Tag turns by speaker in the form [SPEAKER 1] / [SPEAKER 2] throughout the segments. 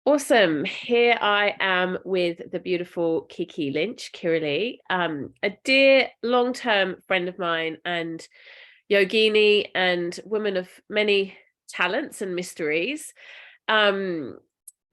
[SPEAKER 1] Awesome. Here I am with the beautiful Kiki Lynch, a dear long-term friend of mine and yogini and woman of many talents and mysteries. Um,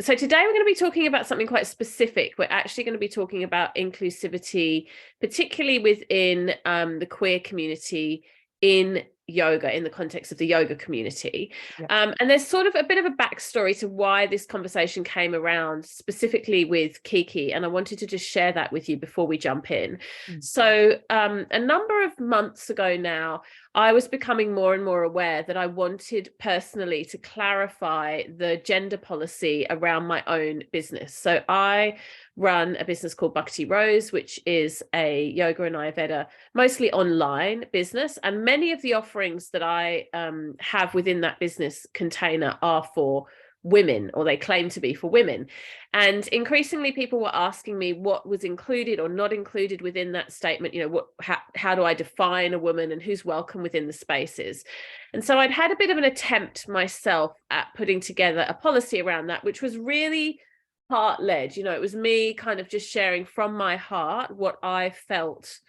[SPEAKER 1] so today we're going to be talking about something quite specific. We're actually going to be talking about inclusivity, particularly within the queer community in yoga, in the context of the yoga community.
[SPEAKER 2] Yep.
[SPEAKER 1] And there's sort of a bit of a backstory to why this conversation came around, specifically with Kiki, and I wanted to just share that with you before we jump in. So a number of months ago now, I was becoming more and more aware that I wanted personally to clarify the gender policy around my own business. So I run a business called Bhakti, which is a yoga and Ayurveda, mostly online business. And many of the offerings that I have within that business container are for women, or they claim to be for women. And increasingly people were asking me what was included or not included within that statement. You know, how do I define a woman and who's welcome within the spaces? And so I'd had a bit of an attempt myself at putting together a policy around that, which was really heart-led. You know, it was me kind of just sharing from my heart what I felt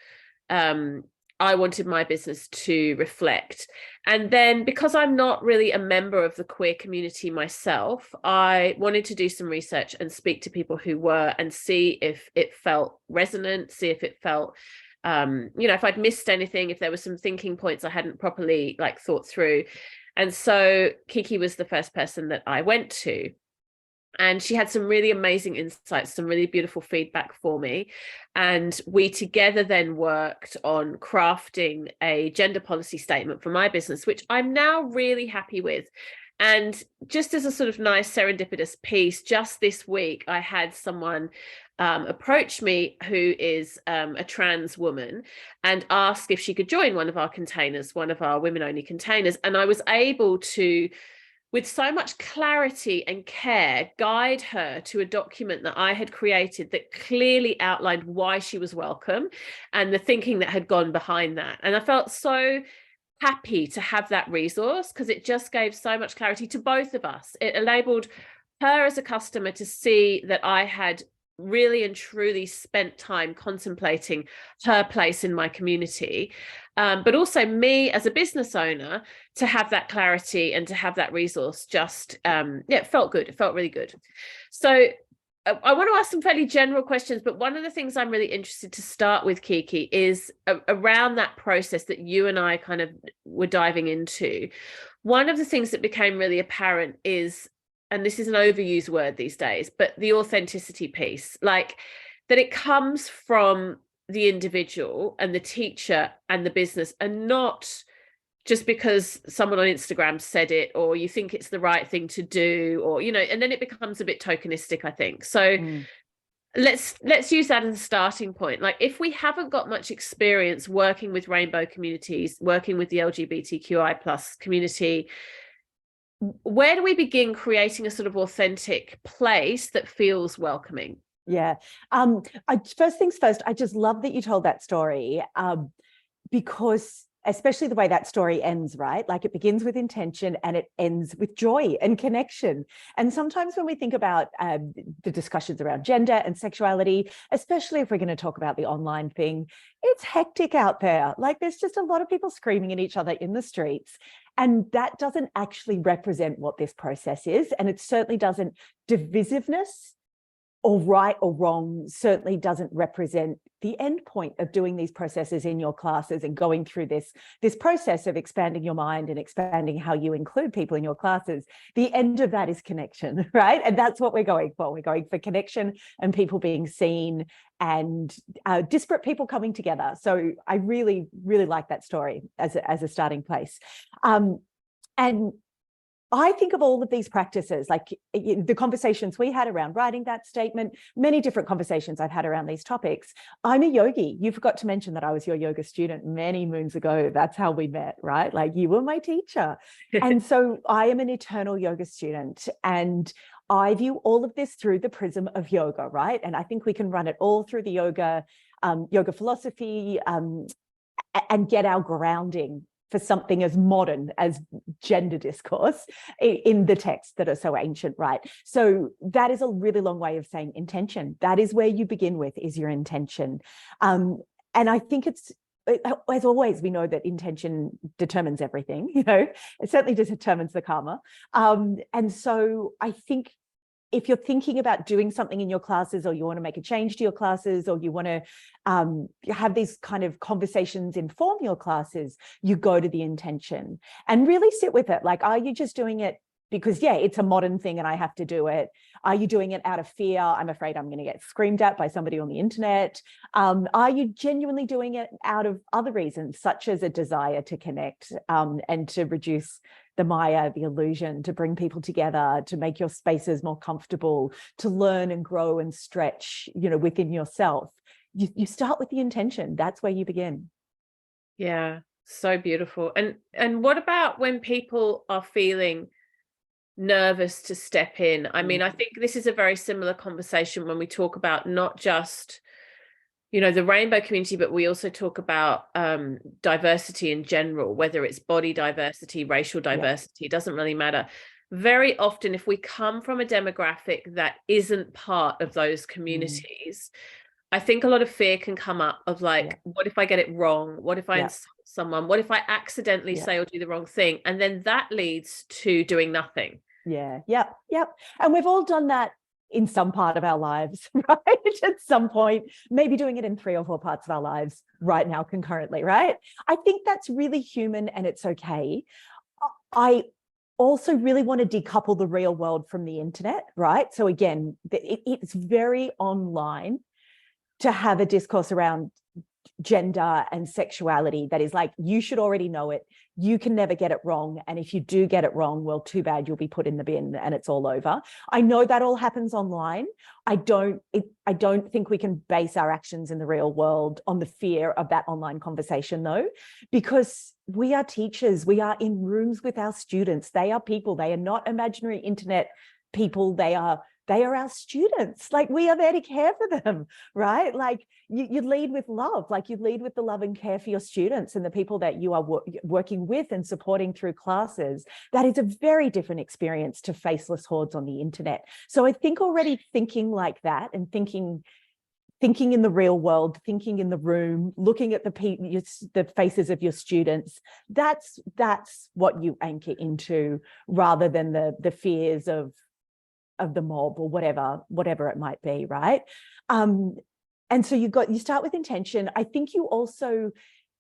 [SPEAKER 1] I wanted my business to reflect. And then, because I'm not really a member of the queer community myself, I wanted to do some research and speak to people who were, and see if it felt resonant, see if it felt if I'd missed anything, if there were some thinking points I hadn't properly thought through. And so Kiki was the first person that I went to. And she had some really amazing insights, some really beautiful feedback for me. And we together then worked on crafting a gender policy statement for my business, which I'm now really happy with. And just as a sort of nice serendipitous piece, just this week, I had someone approach me who is a trans woman and ask if she could join one of our containers, one of our women-only containers. And I was able to, with so much clarity and care, guide her to a document that I had created that clearly outlined why she was welcome and the thinking that had gone behind that. And I felt so happy to have that resource, because it just gave so much clarity to both of us. It enabled her as a customer to see that I had really and truly spent time contemplating her place in my community, but also me as a business owner to have that clarity and to have that resource. Just it felt good. It felt really good. So I want to ask some fairly general questions, but one of the things I'm really interested to start with, Kiki, is around that process that you and I kind of were diving into. One of the things that became really apparent is, and this is an overused word these days, but the authenticity piece, that it comes from the individual and the teacher and the business, and not just because someone on Instagram said it, or you think it's the right thing to do, or, and then it becomes a bit tokenistic, I think. So let's use that as a starting point. If we haven't got much experience working with rainbow communities, working with the LGBTQI plus community, where do we begin creating a sort of authentic place that feels welcoming?
[SPEAKER 2] Yeah. First things first, I just love that you told that story, because especially the way that story ends, right? It begins with intention and it ends with joy and connection. And sometimes when we think about the discussions around gender and sexuality, especially if we're going to talk about the online thing, it's hectic out there. There's just a lot of people screaming at each other in the streets. And that doesn't actually represent what this process is. And it certainly doesn't, divisiveness or right or wrong certainly doesn't represent the end point of doing these processes in your classes and going through this process of expanding your mind and expanding how you include people in your classes. The end of that is connection, right? And that's what we're going for. We're going for connection and people being seen and disparate people coming together. So I really, really like that story as a starting place. And I think of all of these practices, the conversations we had around writing that statement, many different conversations I've had around these topics. I'm a yogi. You forgot to mention that I was your yoga student many moons ago. That's how we met, right? You were my teacher. And so I am an eternal yoga student, and I view all of this through the prism of yoga, right? And I think we can run it all through the yoga philosophy, and get our grounding for something as modern as gender discourse in the texts that are so ancient, right? So that is a really long way of saying intention. That is where you begin with, is your intention. And I think it's, as always, we know that intention determines everything, you know, it certainly determines the karma. And so I think if you're thinking about doing something in your classes, or you want to make a change to your classes, or you want to have these kind of conversations inform your classes, you go to the intention and really sit with it. Like, are you just doing it because, yeah, it's a modern thing and I have to do it? Are you doing it out of fear? I'm afraid I'm going to get screamed at by somebody on the internet. Are you genuinely doing it out of other reasons, such as a desire to connect and to reduce the Maya, the illusion, to bring people together, to make your spaces more comfortable, to learn and grow and stretch, you know, within yourself? You start with the intention. That's where you begin.
[SPEAKER 1] Yeah, so beautiful. And what about when people are feeling nervous to step in? I mean, I think this is a very similar conversation when we talk about not just, you know, the rainbow community, but we also talk about diversity in general, whether it's body diversity, racial diversity, it doesn't really matter. Very often, if we come from a demographic that isn't part of those communities, I think a lot of fear can come up of like, what if I get it wrong? What if I insult someone? What if I accidentally say or do the wrong thing? And then that leads to doing nothing.
[SPEAKER 2] Yep. And we've all done that in some part of our lives, right? At some point, maybe doing it in 3 or 4 parts of our lives right now concurrently, right? I think that's really human and it's okay. I also really want to decouple the real world from the internet, right? So again, it's very online to have a discourse around gender and sexuality that is like, you should already know it. You can never get it wrong. And if you do get it wrong, well, too bad, you'll be put in the bin and it's all over. I know that all happens online. I don't think we can base our actions in the real world on the fear of that online conversation though, because we are teachers. We are in rooms with our students. They are people. They are not imaginary internet people. They are our students. Like, we are there to care for them, right? Like, you lead with love, like you lead with the love and care for your students and the people that you are working with and supporting through classes. That is a very different experience to faceless hordes on the internet. So I think already thinking like that and thinking in the real world, thinking in the room, looking at the faces of your students, that's what you anchor into, rather than the fears of the mob or whatever it might be, right? And so you start with intention. I think you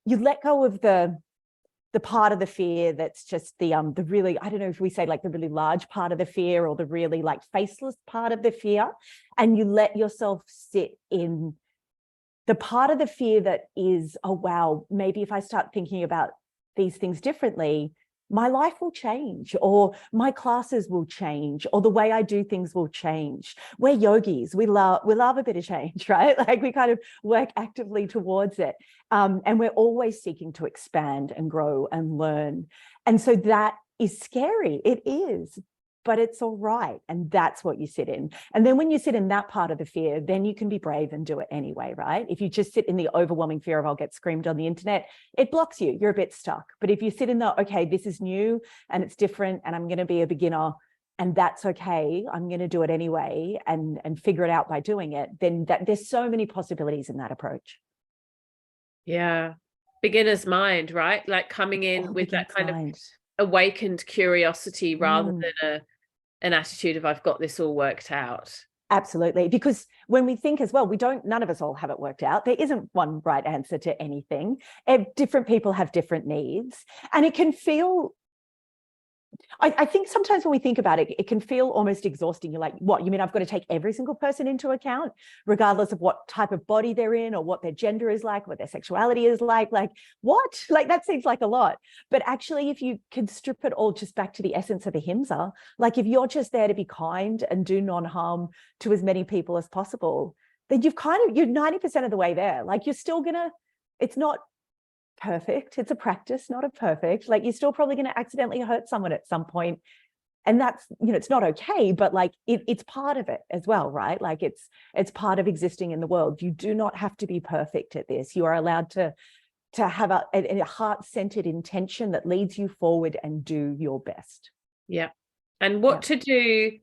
[SPEAKER 2] let go of the part of the fear that's just the really, I don't know if we say like the really large part of the fear or the really like faceless part of the fear, and you let yourself sit in the part of the fear that is, oh wow, maybe if I start thinking about these things differently, my life will change, or my classes will change, or the way I do things will change. We're yogis. We love a bit of change, right? Like, we kind of work actively towards it. And we're always seeking to expand and grow and learn. And so that is scary. It is, but it's all right. And that's what you sit in. And then when you sit in that part of the fear, then you can be brave and do it anyway, right? If you just sit in the overwhelming fear of I'll get screamed on the internet, it blocks you. You're a bit stuck. But if you sit in the, okay, this is new and it's different and I'm going to be a beginner and that's okay, I'm going to do it anyway and figure it out by doing it, then there's so many possibilities in that approach.
[SPEAKER 1] Yeah. Beginner's mind, right? Like coming in with that kind of awakened curiosity rather than an attitude of I've got this all worked out.
[SPEAKER 2] Absolutely. Because when we think as well, none of us all have it worked out. There isn't one right answer to anything. Different people have different needs. And it can feel, I think sometimes when we think about it, it can feel almost exhausting. You're like, what, you mean I've got to take every single person into account, regardless of what type of body they're in or what their gender is like, what their sexuality is like what? Like, that seems like a lot. But actually, if you can strip it all just back to the essence of ahimsa, like if you're just there to be kind and do non-harm to as many people as possible, then you're 90% of the way there. Like, you're still it's not perfect. It's a practice, not a perfect. Like, you're still probably going to accidentally hurt someone at some point. And that's, it's not okay, but like it's part of it as well, right? Like it's part of existing in the world. You do not have to be perfect at this. You are allowed to to have a heart-centered intention that leads you forward and do your best.
[SPEAKER 1] Yeah. And what to do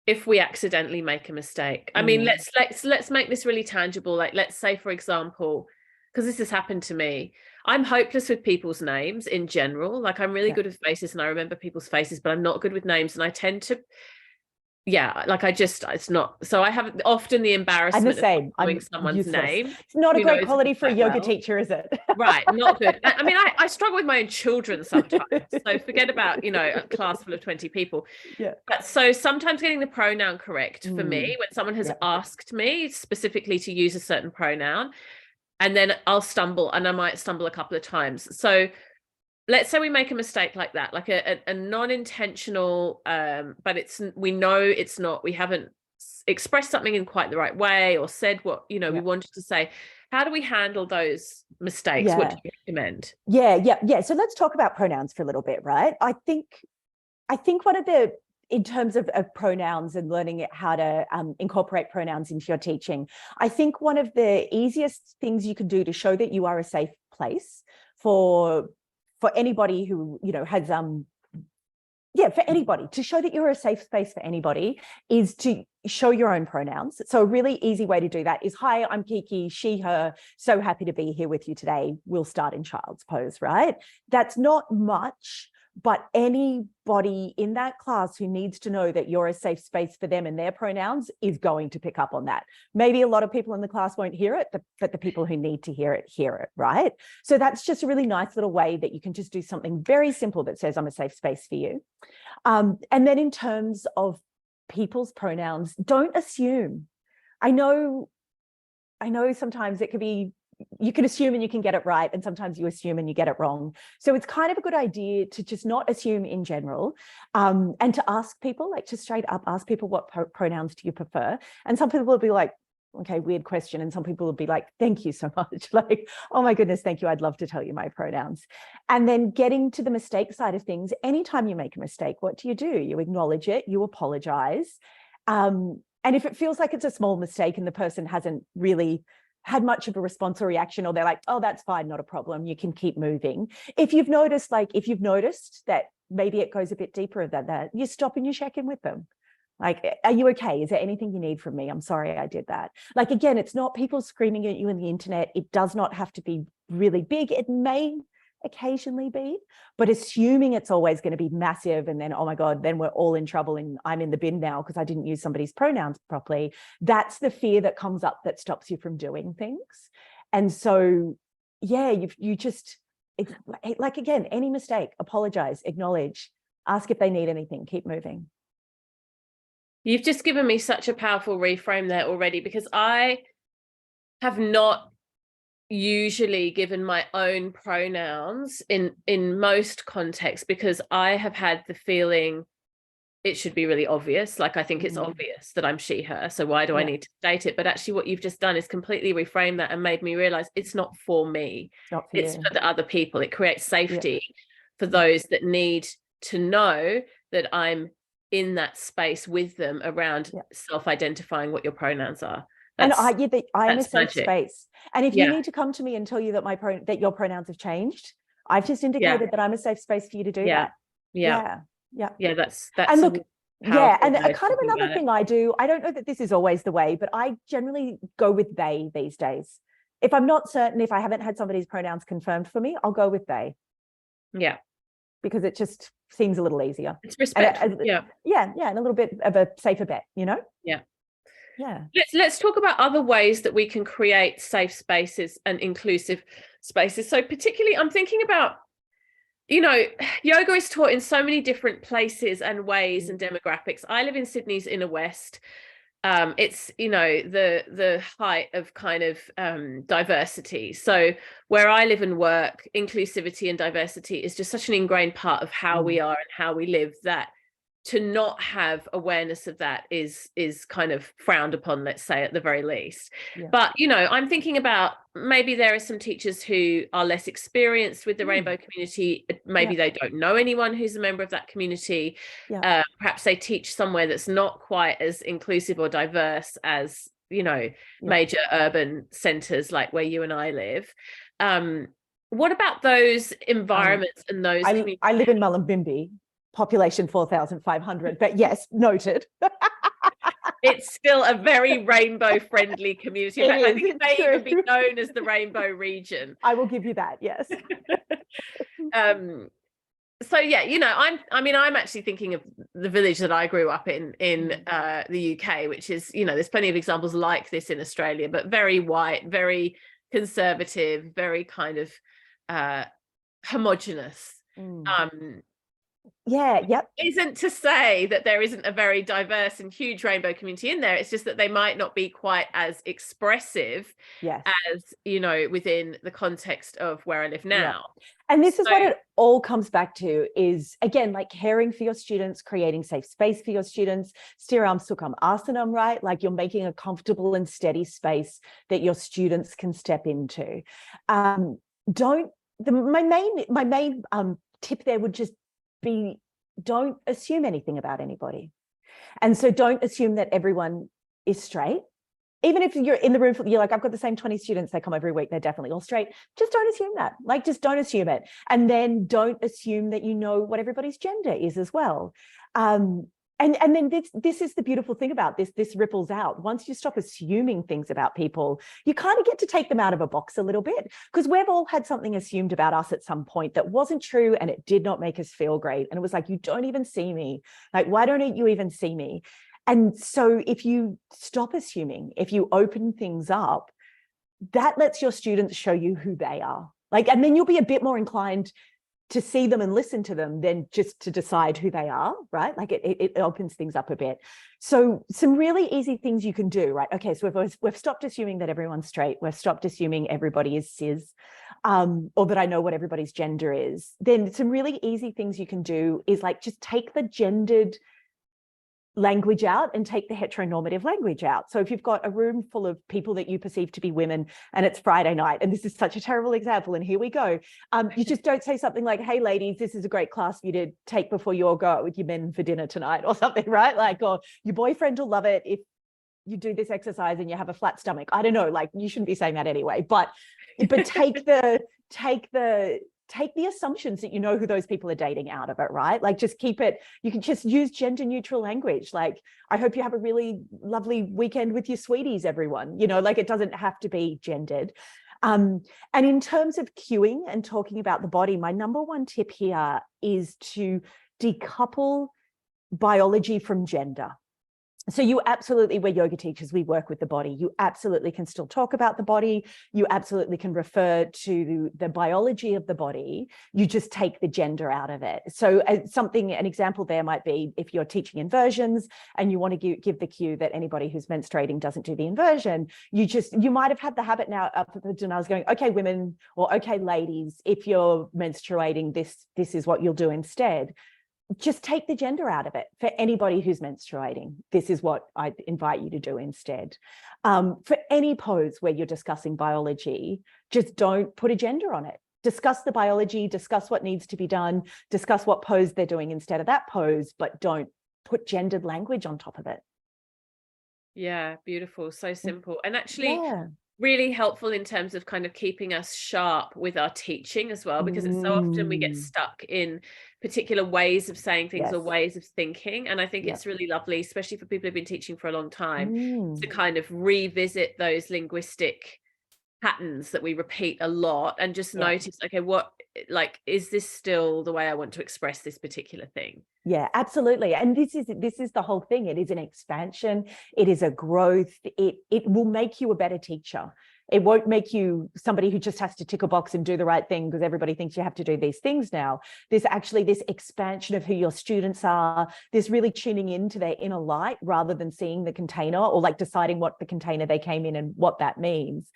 [SPEAKER 1] if we accidentally make a mistake. I mean, let's make this really tangible. Like, let's say, for example, because this has happened to me, I'm hopeless with people's names in general. Like, I'm really good with faces and I remember people's faces, but I'm not good with names. And I tend to, like, it's not, so I have often the embarrassment of knowing someone's useless name.
[SPEAKER 2] It's not a great quality for a yoga teacher, is it?
[SPEAKER 1] Right, not good. I mean, I struggle with my own children sometimes, so forget about, a class full of 20 people. But so sometimes getting the pronoun correct for me, when someone has asked me specifically to use a certain pronoun, and then I'll stumble, and I might stumble a couple of times. So let's say we make a mistake like that, like a non-intentional, but we know it's not, we haven't expressed something in quite the right way or said what, we wanted to say. How do we handle those mistakes? What do you recommend?
[SPEAKER 2] Yeah. So let's talk about pronouns for a little bit, right? I think one of the, in terms of pronouns and learning how to incorporate pronouns into your teaching, I think one of the easiest things you can do to show that you are a safe place for anybody who, has, for anybody, to show that you're a safe space for anybody is to show your own pronouns. So a really easy way to do that is, hi, I'm Kiki, she, her, so happy to be here with you today. We'll start in child's pose, right? That's not much, but anybody in that class who needs to know that you're a safe space for them and their pronouns is going to pick up on that. Maybe a lot of people in the class won't hear it, but the people who need to hear it, right? So that's just a really nice little way that you can just do something very simple that says, I'm a safe space for you. And then in terms of people's pronouns, don't assume. I know sometimes it could be, you can assume and you can get it right, and sometimes you assume and you get it wrong. So it's kind of a good idea to just not assume in general, and to ask people, like, to straight up ask people, what pronouns do you prefer? And some people will be like, okay, weird question. And some people will be like, thank you so much. Like, oh my goodness, thank you. I'd love to tell you my pronouns. And then getting to the mistake side of things, anytime you make a mistake, what do? You acknowledge it, you apologize. And if it feels like it's a small mistake and the person hasn't really had much of a response or reaction, or they're like, oh, that's fine, not a problem, you can keep moving. If you've noticed that maybe it goes a bit deeper than that, you stop and you check in with them. Like, are you okay? Is there anything you need from me? I'm sorry I did that. Like, again, it's not people screaming at you in the internet. It does not have to be really big. It may occasionally be, but assuming it's always going to be massive and then, oh my God, then we're all in trouble and I'm in the bin now because I didn't use somebody's pronouns properly. That's the fear that comes up that stops you from doing things. And so, you just, it's like, again, any mistake, apologize, acknowledge, ask if they need anything, keep moving.
[SPEAKER 1] You've just given me such a powerful reframe there already, because I have not usually given my own pronouns in most contexts, because I have had the feeling it should be really obvious. Like, I think it's obvious that I'm she, her, so why do I need to state it? But actually what you've just done is completely reframe that and made me realize it's not for me, it's for the other people. It creates safety for those that need to know that I'm in that space with them around self-identifying what your pronouns are.
[SPEAKER 2] I'm a safe space. And if you need to come to me and tell you that that your pronouns have changed, I've just indicated that I'm a safe space for you to do that. That's
[SPEAKER 1] and look,
[SPEAKER 2] and kind of another thing I do, I don't know that this is always the way, but I generally go with they these days. If I'm not certain, if I haven't had somebody's pronouns confirmed for me, I'll go with they. Because it just seems a little easier.
[SPEAKER 1] It's respectful.
[SPEAKER 2] And a little bit of a safer bet,
[SPEAKER 1] Let's talk about other ways that we can create safe spaces and inclusive spaces. So particularly, I'm thinking about, yoga is taught in so many different places and ways and demographics. I live in Sydney's inner west. It's, the height of kind of diversity. So where I live and work, inclusivity and diversity is just such an ingrained part of how we are and how we live, that to not have awareness of that is kind of frowned upon, let's say, at the very least. But I'm thinking about, maybe there are some teachers who are less experienced with the rainbow community. Maybe they don't know anyone who's a member of that community. Perhaps they teach somewhere that's not quite as inclusive or diverse as major urban centers like where you and I live. what about those environments and those communities?
[SPEAKER 2] I live in Mullumbimby, population 4,500, but yes, noted.
[SPEAKER 1] It's still a very rainbow friendly community. In fact, I think it may
[SPEAKER 2] true.
[SPEAKER 1] even be known as the rainbow region.
[SPEAKER 2] I will give you that, yes.
[SPEAKER 1] So yeah, you know, I'm actually thinking of the village that I grew up in the UK, which is, you know, there's plenty of examples like this in Australia, but very white, very conservative, very kind of homogenous.
[SPEAKER 2] Yeah, yep.
[SPEAKER 1] Isn't to say that there isn't a very diverse and huge rainbow community in there. It's just that they might not be quite as expressive as, you know, within the context of where I live now.
[SPEAKER 2] Yeah. And this is what it all comes back to is, again, like caring for your students, creating safe space for your students, Stiram Sukham Asanam, right? Like you're making a comfortable and steady space that your students can step into. My main tip there would just be, don't assume anything about anybody. And so don't assume that everyone is straight. Even if you're in the room, you're like, I've got the same 20 students, they come every week, they're definitely all straight. Just don't assume that. Like, just don't assume it. And then don't assume that you know what everybody's gender is as well. And then this is the beautiful thing about this ripples out. Once you stop assuming things about people, you kind of get to take them out of a box a little bit, because we've all had something assumed about us at some point that wasn't true and it did not make us feel great. And it was like, you don't even see me. Like, why don't you even see me? And so if you stop assuming, if you open things up, that lets your students show you who they are. Like, and then you'll be a bit more inclined to see them and listen to them than just to decide who they are, right? Like it opens things up a bit. So some really easy things you can do, right? Okay, so we've stopped assuming that everyone's straight. We've stopped assuming everybody is cis, or that I know what everybody's gender is. Then some really easy things you can do is like just take the gendered language out and take the heteronormative language out. So if you've got a room full of people that you perceive to be women and it's Friday night, and this is such a terrible example, and here we go, you just don't say something like, hey ladies, this is a great class for you to take before you all go out with your men for dinner tonight or something, right? Like, or your boyfriend will love it if you do this exercise and you have a flat stomach. I don't know, like you shouldn't be saying that anyway, but take the assumptions that you know who those people are dating out of it, right? Like just keep it, you can just use gender neutral language. Like, I hope you have a really lovely weekend with your sweeties, everyone, you know, like it doesn't have to be gendered. And in terms of cueing and talking about the body, my number one tip here is to decouple biology from gender. So you absolutely, we're yoga teachers, we work with the body. You absolutely can still talk about the body. You absolutely can refer to the biology of the body. You just take the gender out of it. So an example there might be if you're teaching inversions and you want to give the cue that anybody who's menstruating doesn't do the inversion, you might have had the habit now up at the dinner going, okay, women, or okay, ladies, if you're menstruating, this is what you'll do instead. Just take the gender out of it. For anybody who's menstruating, this is what I invite you to do instead. For any pose where you're discussing biology, just don't put a gender on it. Discuss the biology, discuss what needs to be done, discuss what pose they're doing instead of that pose, but don't put gendered language on top of it.
[SPEAKER 1] Yeah, beautiful. So simple. And actually, really helpful in terms of kind of keeping us sharp with our teaching as well, because it's so often we get stuck in particular ways of saying things or ways of thinking. And I think it's really lovely, especially for people who've been teaching for a long time, to kind of revisit those linguistic patterns that we repeat a lot and just notice, okay, what, like, is this still the way I want to express this particular thing?
[SPEAKER 2] Yeah, absolutely. And this is the whole thing. It is an expansion. It is a growth. It will make you a better teacher. It won't make you somebody who just has to tick a box and do the right thing because everybody thinks you have to do these things now. There's actually this expansion of who your students are. There's really tuning into their inner light rather than seeing the container or like deciding what the container they came in and what that means.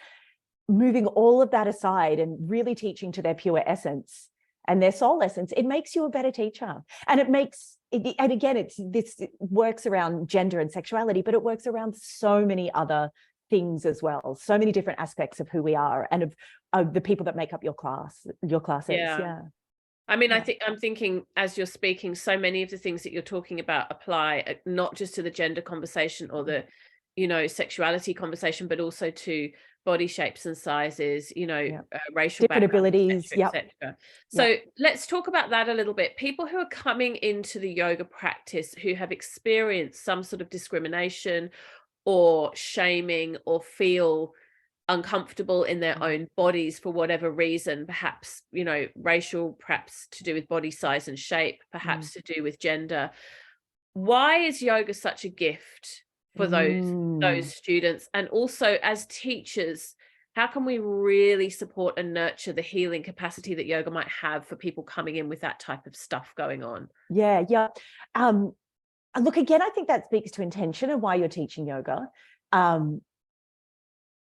[SPEAKER 2] Moving all of that aside and really teaching to their pure essence and their soul essence, it makes you a better teacher. And and again, this works around gender and sexuality, but it works around so many other things as well. So many different aspects of who we are and of the people that make up your classes. Yeah.
[SPEAKER 1] I mean, I'm thinking as you're speaking, so many of the things that you're talking about apply not just to the gender conversation or the, you know, sexuality conversation, but also to body shapes and sizes, you know, racial
[SPEAKER 2] different
[SPEAKER 1] backgrounds,
[SPEAKER 2] abilities.
[SPEAKER 1] et cetera. So let's talk about that a little bit. People who are coming into the yoga practice who have experienced some sort of discrimination or shaming or feel uncomfortable in their own bodies for whatever reason, perhaps, you know, racial, perhaps to do with body size and shape, perhaps to do with gender. Why is yoga such a gift for those students? And also as teachers, how can we really support and nurture the healing capacity that yoga might have for people coming in with that type of stuff going on?
[SPEAKER 2] Look, again, I think that speaks to intention and why you're teaching yoga,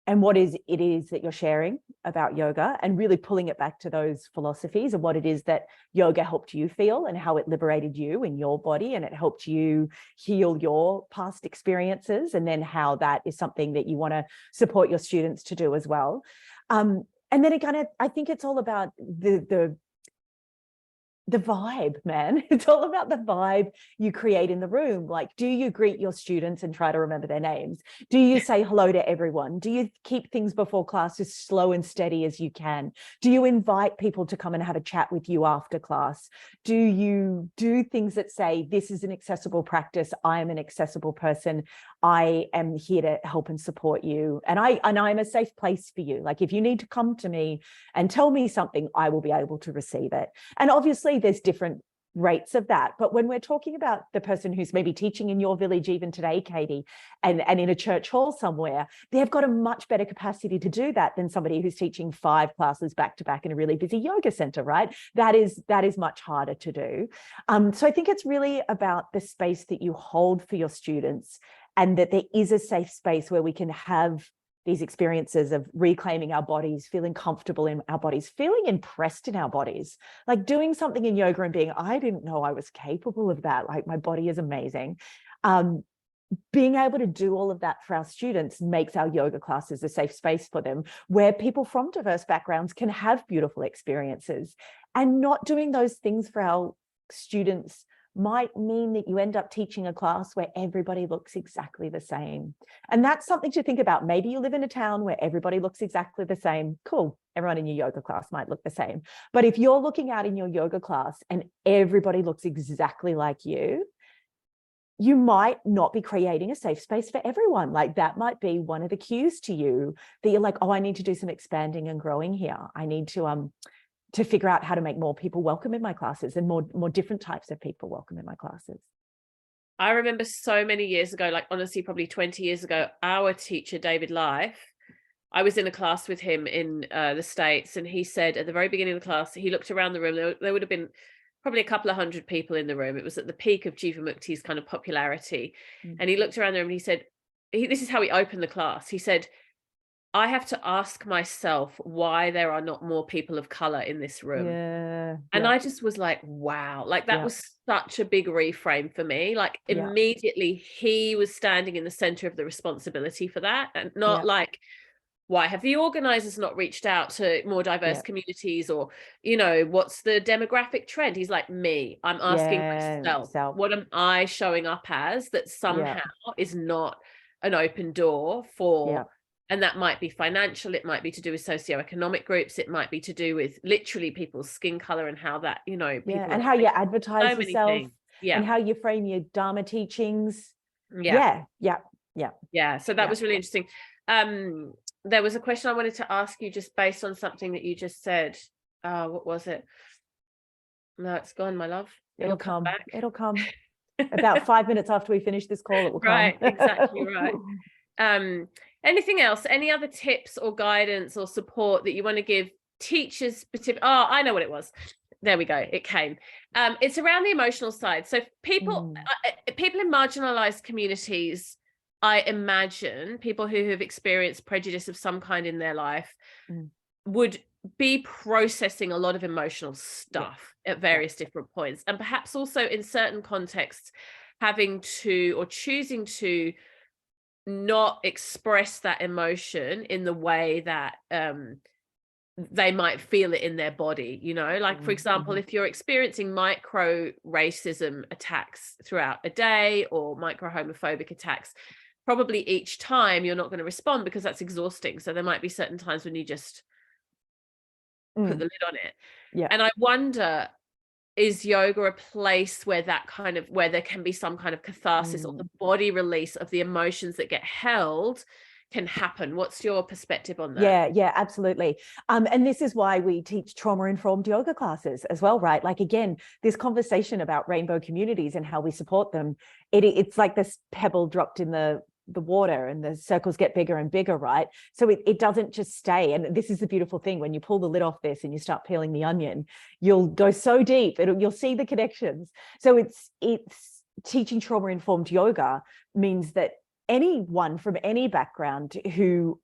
[SPEAKER 2] and what it is that you're sharing about yoga, and really pulling it back to those philosophies of what it is that yoga helped you feel and how it liberated you in your body, and it helped you heal your past experiences, and then how that is something that you want to support your students to do as well. And then again, I think it's all about the vibe, man. It's all about the vibe you create in the room. Like, do you greet your students and try to remember their names? Do you say hello to everyone? Do you keep things before class as slow and steady as you can? Do you invite people to come and have a chat with you after class? Do you do things that say, this is an accessible practice, I am an accessible person, I am here to help and support you, and I'm a safe place for you. Like, if you need to come to me and tell me something, I will be able to receive it. And obviously there's different rates of that, but when we're talking about the person who's maybe teaching in your village even today, Katie, and in a church hall somewhere, they've got a much better capacity to do that than somebody who's teaching 5 classes back to back in a really busy yoga center, right? That is much harder to do. So I think it's really about the space that you hold for your students, and that there is a safe space where we can have these experiences of reclaiming our bodies, feeling comfortable in our bodies, feeling impressed in our bodies, like doing something in yoga and being, I didn't know I was capable of that. Like, my body is amazing. Being able to do all of that for our students makes our yoga classes a safe space for them, where people from diverse backgrounds can have beautiful experiences. And not doing those things for our students might mean that you end up teaching a class where everybody looks exactly the same. And that's something to think about. Maybe you live in a town where everybody looks exactly the same. Cool. Everyone in your yoga class might look the same. But if you're looking out in your yoga class and everybody looks exactly like you might not be creating a safe space for everyone. Like, that might be one of the cues to you that you're like, oh, I need to do some expanding and growing here. I need to figure out how to make more people welcome in my classes, and more different types of people welcome in my classes.
[SPEAKER 1] I remember so many years ago, like honestly, probably 20 years ago, our teacher, David Life, I was in a class with him in the States, and he said at the very beginning of the class, he looked around the room, there would have been probably a couple of hundred people in the room. It was at the peak of Jivamukti's kind of popularity. And he looked around the room and he said, this is how he opened the class. He said, I have to ask myself why there are not more people of color in this room. And I just was like, wow, like that was such a big reframe for me. Like, immediately he was standing in the center of the responsibility for that, and not like, why have the organizers not reached out to more diverse communities, or, you know, what's the demographic trend? He's like, me, I'm asking myself, what am I showing up as that somehow is not an open door for and that might be financial, it might be to do with socioeconomic groups, it might be to do with literally people's skin color and how that, you know, people
[SPEAKER 2] and how you advertise yourself,
[SPEAKER 1] and
[SPEAKER 2] how you frame your Dharma teachings. So
[SPEAKER 1] that was really interesting. There was a question I wanted to ask you just based on something that you just said. What was it? No, it's gone, my love.
[SPEAKER 2] It'll come back. It'll come. About 5 minutes after we finish this call, it will come.
[SPEAKER 1] Right, exactly right. Anything else? Any other tips or guidance or support that you want to give teachers? I know what it was. There we go. It came. It's around the emotional side. So people in marginalized communities, I imagine, people who have experienced prejudice of some kind in their life would be processing a lot of emotional stuff at various different points, and perhaps also in certain contexts having to or choosing to not express that emotion in the way that they might feel it in their body, you know, like, for example, if you're experiencing micro racism attacks throughout a day or micro homophobic attacks, probably each time you're not going to respond because that's exhausting. So there might be certain times when you just put the lid on it.
[SPEAKER 2] Yeah.
[SPEAKER 1] And I wonder, is yoga a place where that kind of, where there can be some kind of catharsis or the body release of the emotions that get held can happen? What's your perspective on that?
[SPEAKER 2] Yeah, absolutely. And this is why we teach trauma-informed yoga classes as well, right? Like, again, this conversation about rainbow communities and how we support them, it's like this pebble dropped in the water, and the circles get bigger and bigger, right? So it doesn't just stay. And this is the beautiful thing: when you pull the lid off this and you start peeling the onion, you'll go so deep, you'll see the connections. So it's teaching trauma-informed yoga means that anyone from any background who,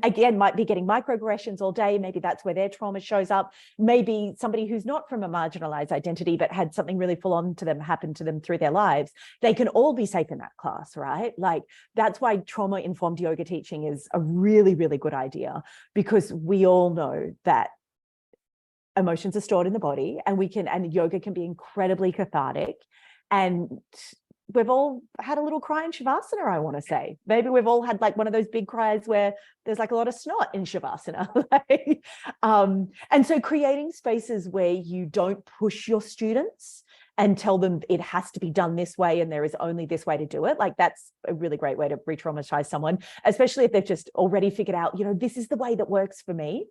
[SPEAKER 2] again, might be getting microaggressions all day, maybe that's where their trauma shows up, maybe somebody who's not from a marginalized identity but had something really full on to them happen to them through their lives, they can all be safe in that class, right? Like, that's why trauma-informed yoga teaching is a really, really good idea, because we all know that emotions are stored in the body, and yoga can be incredibly cathartic. And we've all had a little cry in Shavasana, I want to say. Maybe we've all had like one of those big cries where there's like a lot of snot in Shavasana. And so creating spaces where you don't push your students and tell them it has to be done this way and there is only this way to do it, like, that's a really great way to re-traumatize someone, especially if they've just already figured out, this is the way that works for me.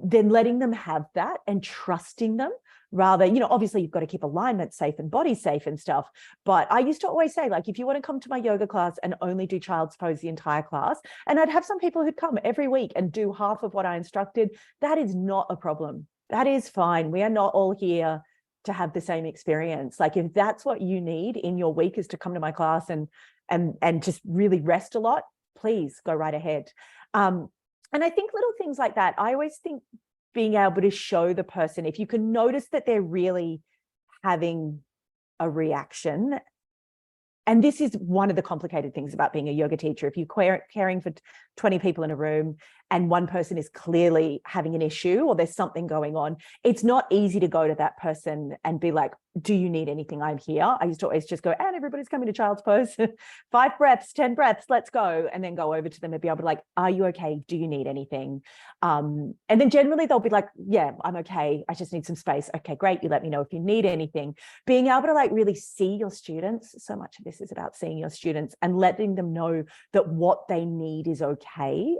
[SPEAKER 2] Then letting them have that and trusting them, rather, obviously you've got to keep alignment safe and body safe and stuff. But I used to always say, like, if you want to come to my yoga class and only do child's pose the entire class, and I'd have some people who'd come every week and do half of what I instructed, that is not a problem. That is fine. We are not all here to have the same experience. Like, if that's what you need in your week, is to come to my class and just really rest a lot, please go right ahead. And I think little things like that, I always think being able to show the person, if you can notice that they're really having a reaction. And this is one of the complicated things about being a yoga teacher. If you're caring for 20 people in a room and one person is clearly having an issue or there's something going on, it's not easy to go to that person and be like, do you need anything? I'm here. I used to always just go, and everybody's coming to child's pose, 5 breaths, 10 breaths, let's go. And then go over to them and be able to like, are you okay? Do you need anything? And then generally they'll be like, yeah, I'm okay. I just need some space. Okay, great. You let me know if you need anything. Being able to like really see your students. So much of this is about seeing your students and letting them know that what they need is okay.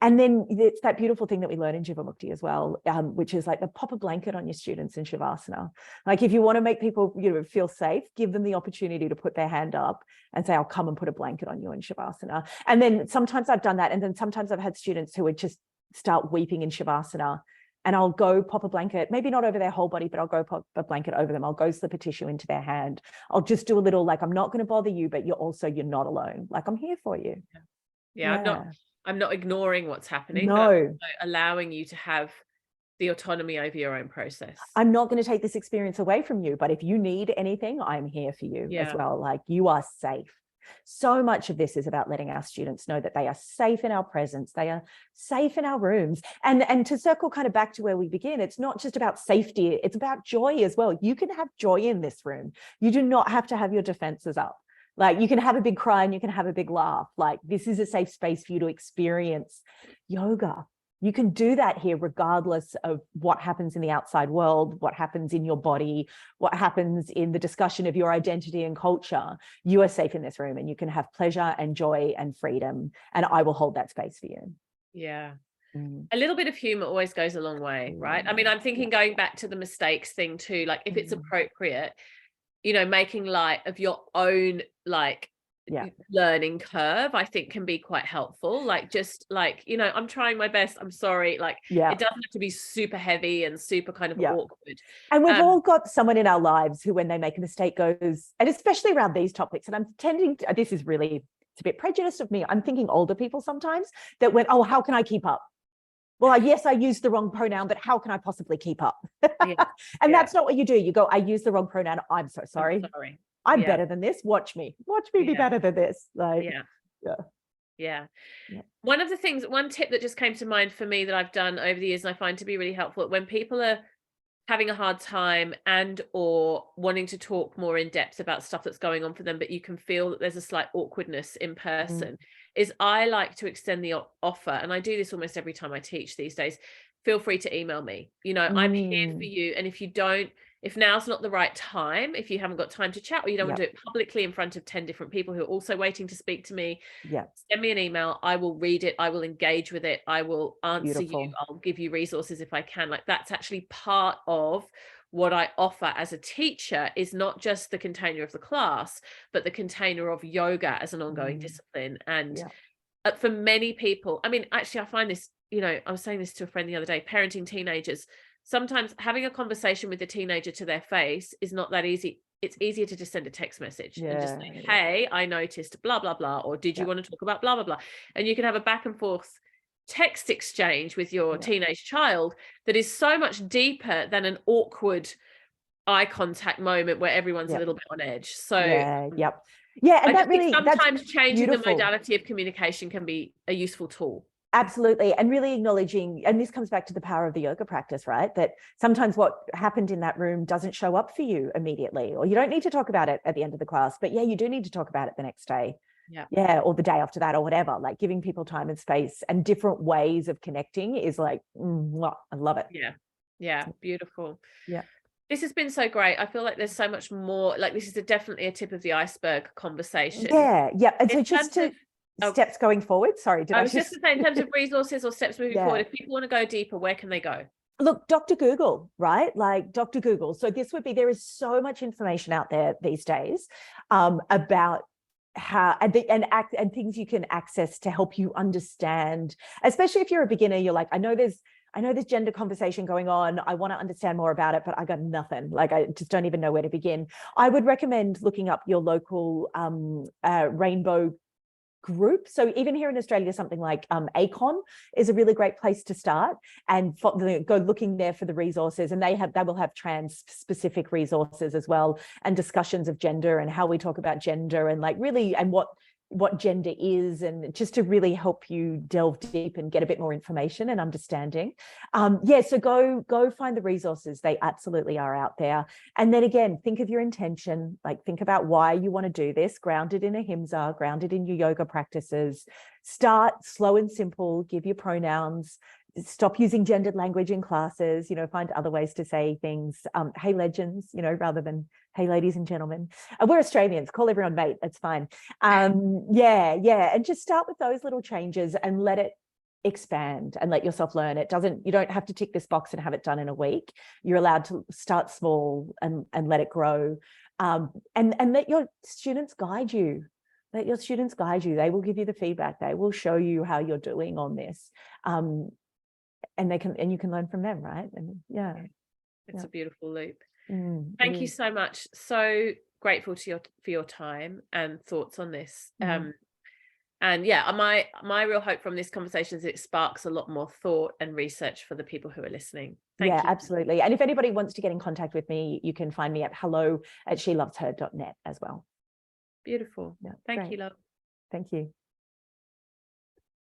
[SPEAKER 2] And then it's that beautiful thing that we learn in Jivamukti as well, which is like the pop a blanket on your students in Shavasana. Like, if you want to make people, feel safe, give them the opportunity to put their hand up and say, I'll come and put a blanket on you in Shavasana. And then sometimes I've done that. And then sometimes I've had students who would just start weeping in Shavasana, and I'll go pop a blanket, maybe not over their whole body, but I'll go pop a blanket over them. I'll go slip a tissue into their hand. I'll just do a little, like, I'm not going to bother you, but you're not alone. Like, I'm here for you.
[SPEAKER 1] Yeah. I'm not ignoring what's happening.
[SPEAKER 2] No.
[SPEAKER 1] But allowing you to have the autonomy over your own process.
[SPEAKER 2] I'm not going to take this experience away from you, but if you need anything, I'm here for you as well. Like, you are safe. So much of this is about letting our students know that they are safe in our presence. They are safe in our rooms. And to circle kind of back to where we begin, it's not just about safety. It's about joy as well. You can have joy in this room. You do not have to have your defenses up. Like, you can have a big cry and you can have a big laugh. Like, this is a safe space for you to experience yoga. You can do that here regardless of what happens in the outside world, what happens in your body, what happens in the discussion of your identity and culture. You are safe in this room and you can have pleasure and joy and freedom. And I will hold that space for you.
[SPEAKER 1] Yeah. A little bit of humor always goes a long way, right? I mean, I'm thinking going back to the mistakes thing too, like if it's appropriate, making light of your own learning curve, I think can be quite helpful. Like, just like, I'm trying my best, I'm sorry. Like, it doesn't have to be super heavy and super kind of awkward.
[SPEAKER 2] And we've all got someone in our lives who, when they make a mistake, goes, and especially around these topics, and I'm tending to, this is really, it's a bit prejudiced of me, I'm thinking older people sometimes, that went, oh, how can I keep up? Well, yes, I used the wrong pronoun, but how can I possibly keep up? And that's not what you do. You go, I used the wrong pronoun. I'm so sorry. I'm better than this. Watch me be better than this. Like,
[SPEAKER 1] one tip that just came to mind for me that I've done over the years and I find to be really helpful, when people are having a hard time and or wanting to talk more in depth about stuff that's going on for them, but you can feel that there's a slight awkwardness in person, is I like to extend the offer, and I do this almost every time I teach these days. Feel free to email me. You know, I'm here for you. And if now's not the right time, if you haven't got time to chat, or you don't want to do it publicly in front of 10 different people who are also waiting to speak to me, send me an email. I will read it. I will engage with it. I will answer you. I'll give you resources if I can. Like, that's actually part of what I offer as a teacher, is not just the container of the class, but the container of yoga as an ongoing discipline. And for many people, I mean, actually, I find this, you know, I was saying this to a friend the other day, parenting teenagers, sometimes having a conversation with the teenager to their face is not that easy. It's easier to just send a text message and just say, hey, I noticed blah, blah, blah, or did you want to talk about blah, blah, blah? And you can have a back and forth text exchange with your teenage child that is so much deeper than an awkward eye contact moment where everyone's a little bit on edge. So
[SPEAKER 2] and
[SPEAKER 1] I
[SPEAKER 2] that really,
[SPEAKER 1] sometimes changing the modality of communication can be a useful tool.
[SPEAKER 2] Absolutely. And really acknowledging, and this comes back to the power of the yoga practice, right? That sometimes what happened in that room doesn't show up for you immediately, or you don't need to talk about it at the end of the class, but you do need to talk about it the next day. Or the day after that, or whatever. Like, giving people time and space and different ways of connecting is like, I love it.
[SPEAKER 1] Yeah. Beautiful. This has been so great. I feel like there's so much more. Like, this is definitely a tip of the iceberg conversation.
[SPEAKER 2] And so just to steps going forward. Sorry,
[SPEAKER 1] I was just to say, in terms of resources or steps moving forward, if people want to go deeper, where can they go?
[SPEAKER 2] Look, Dr. Google, right? Like Dr. Google. So there is so much information out there these days about how and things you can access to help you understand, especially if you're a beginner. You're like, I know there's gender conversation going on. I want to understand more about it, but I got nothing. Like, I just don't even know where to begin. I would recommend looking up your local rainbow group. So even here in Australia, something like ACON is a really great place to start, and go looking there for the resources. And they will have trans specific resources as well, and discussions of gender and how we talk about gender, and like really, and what gender is, and just to really help you delve deep and get a bit more information and understanding. So go find the resources. They absolutely are out there. And then again, think of your intention, like think about why you want to do this, grounded in ahimsa, grounded in your yoga practices. Start slow and simple, give your pronouns, stop using gendered language in classes, find other ways to say things. Hey, legends, rather than hey, ladies and gentlemen. We're Australians, call everyone mate, that's fine. And just start with those little changes and let it expand and let yourself learn. You don't have to tick this box and have it done in a week. You're allowed to start small and let it grow. And let your students guide you. Let your students guide you. They will give you the feedback. They will show you how you're doing on this. And you can learn from them, right? And
[SPEAKER 1] it's a beautiful loop. Thank you so much. So grateful for your time and thoughts on this. And my real hope from this conversation is it sparks a lot more thought and research for the people who are listening. Thank you.
[SPEAKER 2] Absolutely. And if anybody wants to get in contact with me, you can find me at hello@shelovesher.net as well.
[SPEAKER 1] Beautiful. Thank you, love.
[SPEAKER 2] Thank you.